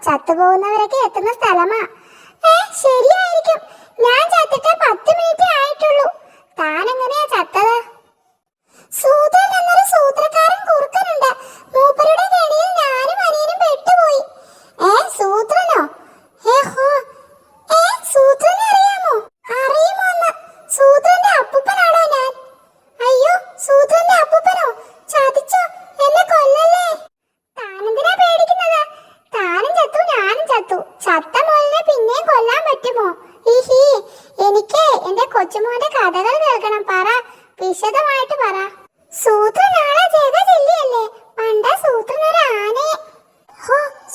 ചത്തുപോകുന്നവരൊക്കെ എത്തുന്ന സ്ഥലമാ. ശരിയായിരിക്കും. ഞാൻ ചത്തിട്ട് 10 മിനിറ്റ് ആയിട്ടുള്ളൂ. താൻ എങ്ങനെയാ ചത്തത്? സൂത്രൻ എന്നൊരു സൂത്രക്കാരൻ കുറുക്കനുണ്ട്. മൂപ്പരുടെ കെണിയിൽ ഞാനും അനിയനും പെട്ടുപോയി. സൂത്രനോ? സൂത്രനെ അറിയാമോ? അറിയുമോന്ന്? സൂത്രന്റെ അപ്പൂപ്പനാണോ ഞാൻ? അയ്യോ, സൂത്രന്റെ അപ്പൂപ്പനോ? ചതിച്ചോ? എന്നെ കൊല്ലല്ലേ. താനെന്തിനാ പേടിക്കുന്നത്? താനും ചത്തു, ഞാനും ചത്തു. ചത്ത മോളിനെ പിന്നെയും കൊല്ലാൻ പറ്റുമോ? എനിക്ക് എന്റെ കൊച്ചുമോന്റെ കഥകൾ കേൾക്കണം. പറ, വിശദമായിട്ട് പറ. സൂത്രൻ നാളെ ജഗ ജില്ലയല്ലേ? പണ്ട സൂത്രനൊരു ആനയെ.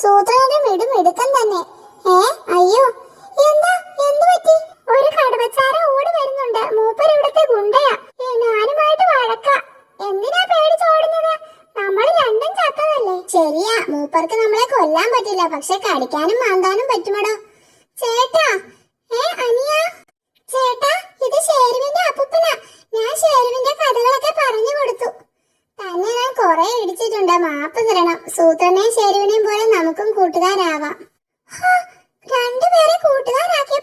സൂത്രനൊരു മിടുക്കൻ തന്നെ. അയ്യോ, എന്തു പറ്റി? ഒരു കടുവച്ചാര ഓടി വരുന്നുണ്ട്. മൂപ്പർ ഇവിടുത്തെ ഗുണ്ടയാ. ഞാനുമായിട്ട് വഴക്ക. എന്തിനാ പേടിച്ചോടുന്നത്? നമ്മൾ രണ്ടും ചത്തതല്ലേ. ശരിയാ, മൂപ്പർക്ക് നമ്മളെ കൊല്ലാൻ പറ്റില്ല, പക്ഷെ കടിക്കാനും മാന്താനും പറ്റുമടോ. ചേട്ടാ, അനിയ ചേട്ടാ, ഇത് ഷേരുവിന്റെ അപ്പൂപ്പനാ. ഞാൻ ഷേരുവിന്റെ കഥകളൊക്കെ പറഞ്ഞു കൊടുത്തു. തന്നെ ഞാൻ കുറെ ഇടിച്ചിട്ടുണ്ട്, മാപ്പ് തരണം. സൂത്രനെയും ഷേരുവിനെയും പോലെ നമുക്കും കൂട്ടുകാരാവാം. രണ്ടുപേരെ കൂട്ടുകാരാക്കിയ